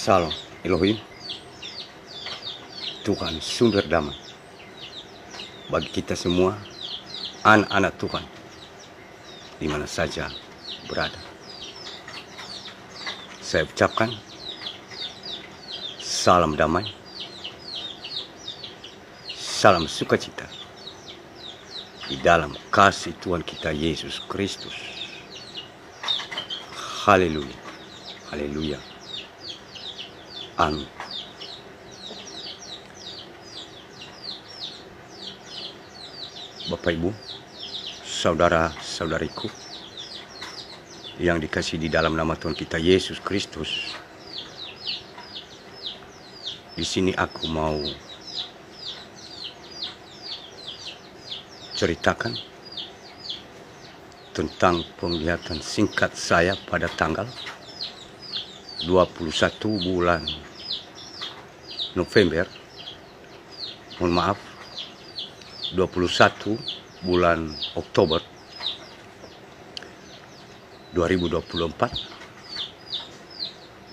Salam Elohim, Tuhan sumber damai bagi kita semua, anak-anak Tuhan, di mana saja berada. Saya ucapkan salam damai, salam sukacita di dalam kasih Tuhan kita Yesus Kristus. Haleluya, haleluya, amin. Bapak Ibu, saudara-saudariku yang dikasihi di dalam nama Tuhan kita Yesus Kristus. Di sini aku mau ceritakan tentang penglihatan singkat saya pada tanggal 21 bulan November, mohon maaf, 21 bulan Oktober 2024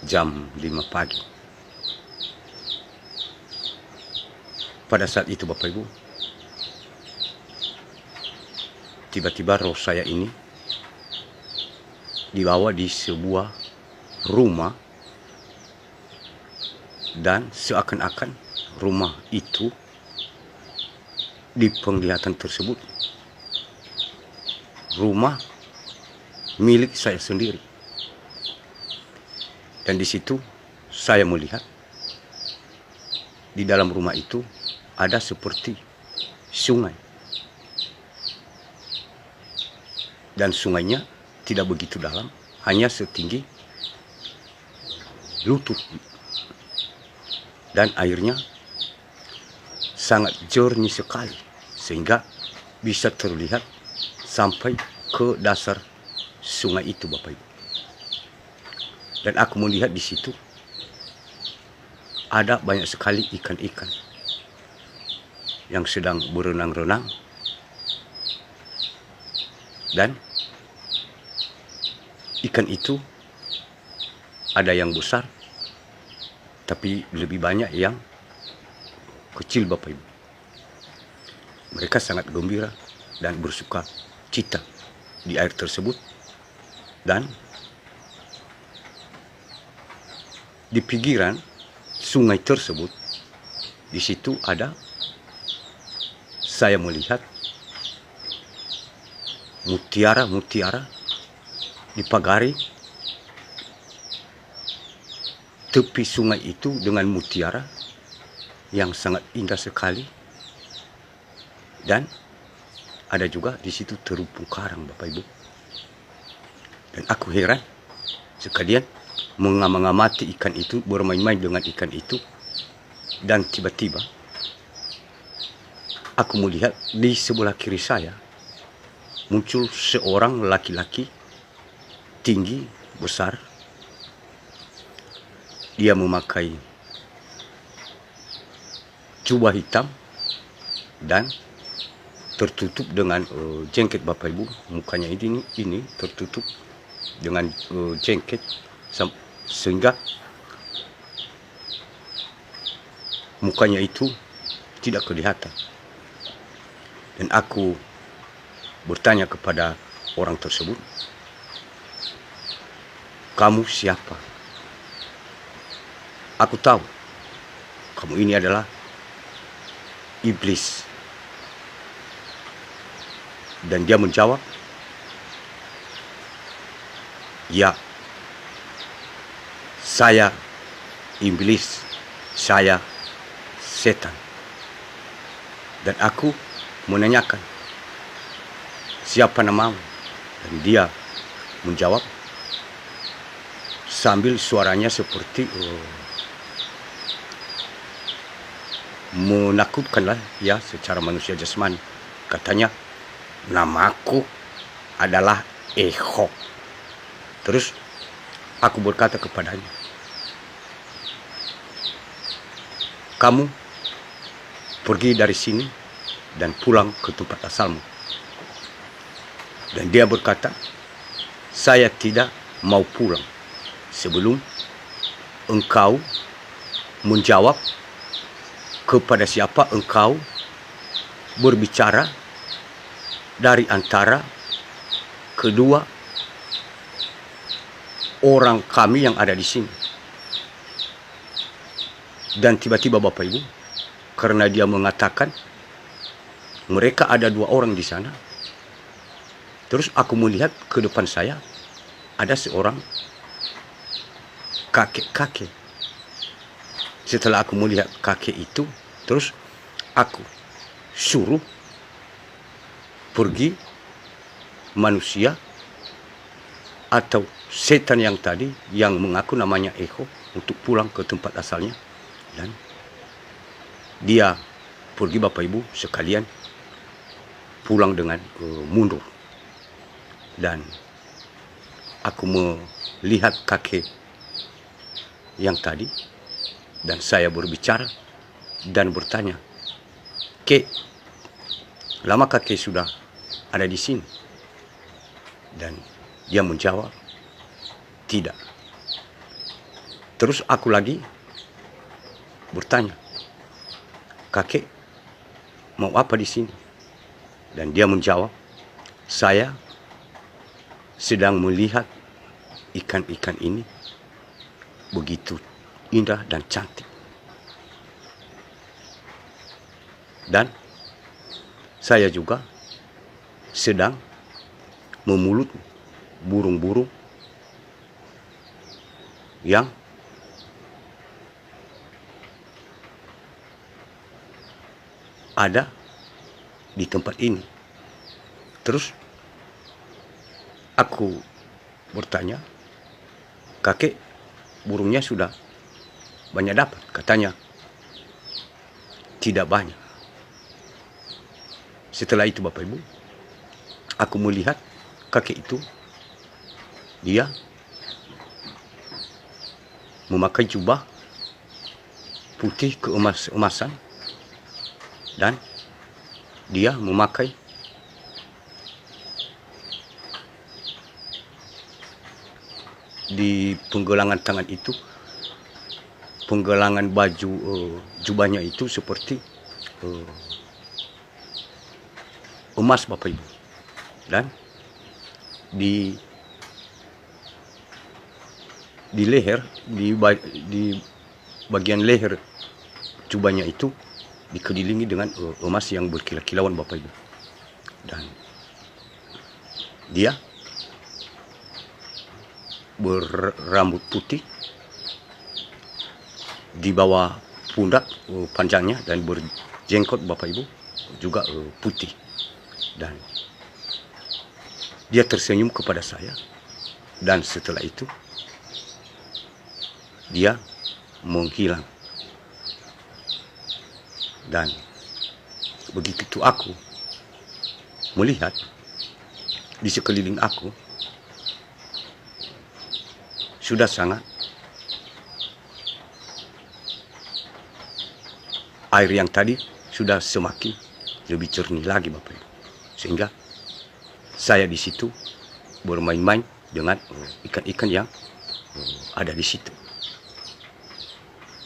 jam 5 pagi. Pada saat itu Bapak Ibu, tiba-tiba roh saya ini dibawa di sebuah rumah, dan seakan-akan rumah itu di penglihatan tersebut rumah milik saya sendiri. Dan di situ saya melihat di dalam rumah itu ada seperti sungai. Dan sungainya tidak begitu dalam, hanya setinggi lutut. Dan airnya sangat jernih sekali, sehingga bisa terlihat sampai ke dasar sungai itu Bapak Ibu. Dan aku melihat di situ ada banyak sekali ikan-ikan yang sedang berenang-renang. Dan ikan itu ada yang besar, tapi lebih banyak yang kecil Bapak Ibu. Mereka sangat gembira dan bersuka cita di air tersebut. Dan di pinggiran sungai tersebut, di situ ada, saya melihat mutiara-mutiara dipagari tepi sungai itu dengan mutiara yang sangat indah sekali. Dan ada juga di situ terumpu karang Bapak Ibu. Dan aku heran sekalian mengamati ikan itu, bermain-main dengan ikan itu. Dan tiba-tiba aku melihat di sebelah kiri saya muncul seorang laki-laki tinggi, besar. Dia memakai jubah hitam dan tertutup dengan jengket Bapak Ibu. Mukanya ini tertutup dengan jengket sehingga mukanya itu tidak kelihatan. Dan aku bertanya kepada orang tersebut, "Kamu siapa?" "Aku tahu kamu ini adalah iblis." Dan dia menjawab, "Ya, saya iblis, saya setan." Dan aku menanyakan, "Siapa namamu?" Dan dia menjawab sambil suaranya seperti menakutkanlah ya, secara manusia jasmani. Katanya, "Namaku adalah Ehok." Terus aku berkata kepadanya, "Kamu pergi dari sini dan pulang ke tempat asalmu." Dan dia berkata, "Saya tidak mau pulang sebelum engkau menjawab kepada siapa engkau berbicara dari antara kedua orang kami yang ada di sini. Dan tiba-tiba Bapak Ibu, karena dia mengatakan mereka ada 2 orang di sana, terus aku melihat ke depan saya ada seorang kakek-kakek. Setelah aku melihat kakek itu, terus aku suruh pergi manusia atau setan yang tadi yang mengaku namanya Eko untuk pulang ke tempat asalnya. Dan dia pergi Bapak Ibu sekalian pulang dengan mundur. Dan aku melihat kakek yang tadi dan saya berbicara dan bertanya, "Kek, lama kakek sudah ada di sini?" Dan dia menjawab, "Tidak." Terus aku lagi bertanya, "Kakek mau apa di sini?" Dan dia menjawab, "Saya sedang melihat ikan-ikan ini begitu indah dan cantik. Dan saya juga sedang memulut burung-burung yang ada di tempat ini." Terus aku bertanya, "Kakek, burungnya sudah banyak dapat?" Katanya, "Tidak banyak." Setelah itu Bapak Ibu, aku melihat kakek itu, dia memakai jubah putih keemas-emasan dan dia memakai di penggelangan tangan itu, penggelangan baju jubahnya itu seperti emas Bapak Ibu. Dan di leher, di bagian leher jubahnya itu dikelilingi dengan emas yang berkilau-kilauan Bapak Ibu. Dan dia berambut putih di bawah pundak panjangnya dan berjenggot Bapak Ibu juga putih. Dan dia tersenyum kepada saya, dan setelah itu dia menghilang. Dan begitu aku melihat di sekeliling aku sudah sangat air yang tadi sudah semakin lebih jernih lagi Bapak Ibu. Sehingga saya di situ bermain-main dengan ikan-ikan yang ada di situ.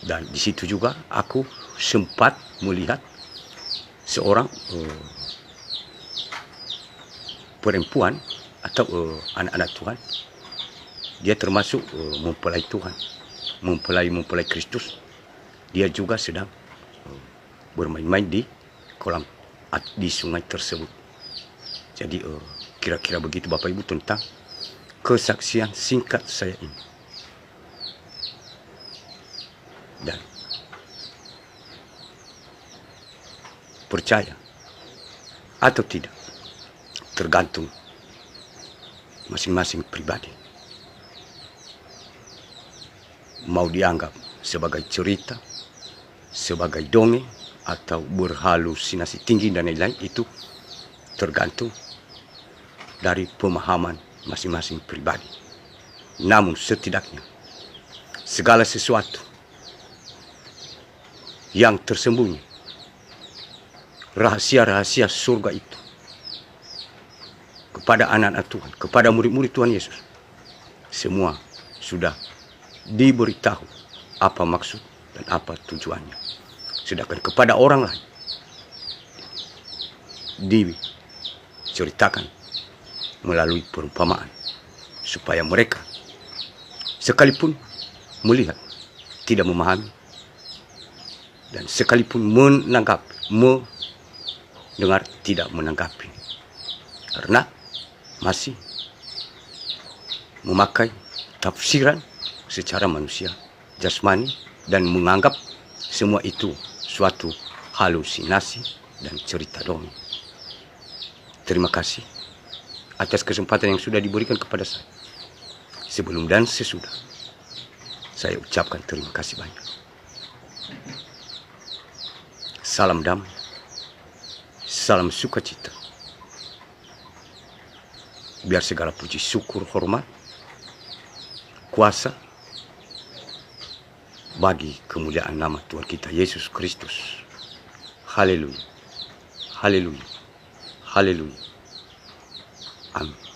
Dan di situ juga aku sempat melihat seorang perempuan atau anak-anak Tuhan. Dia termasuk mempelai Tuhan, mempelai Kristus. Dia juga sedang bermain-main di kolam di sungai tersebut. Jadi kira-kira begitu Bapak Ibu tentang kesaksian singkat saya ini. Dan percaya atau tidak tergantung masing-masing pribadi. Mau dianggap sebagai cerita, sebagai dongeng, atau berhalusinasi tinggi dan lain-lain, itu tergantung dari pemahaman masing-masing pribadi. Namun setidaknya segala sesuatu yang tersembunyi, rahasia-rahasia surga itu kepada anak-anak Tuhan, kepada murid-murid Tuhan Yesus, semua sudah diberitahu apa maksud dan apa tujuannya. Sedangkan kepada orang lain diceritakan melalui perumpamaan, supaya mereka sekalipun melihat tidak memahami, dan sekalipun mendengar tidak menanggapi, karena masih memakai tafsiran secara manusia jasmani dan menganggap semua itu suatu halusinasi dan cerita dongeng. Terima kasih atas kesempatan yang sudah diberikan kepada saya. Sebelum dan sesudah, saya ucapkan terima kasih banyak. Salam damai, salam sukacita. Biar segala puji syukur, hormat, kuasa bagi kemuliaan nama Tuhan kita Yesus Kristus. Haleluya, haleluya, haleluya. Amin.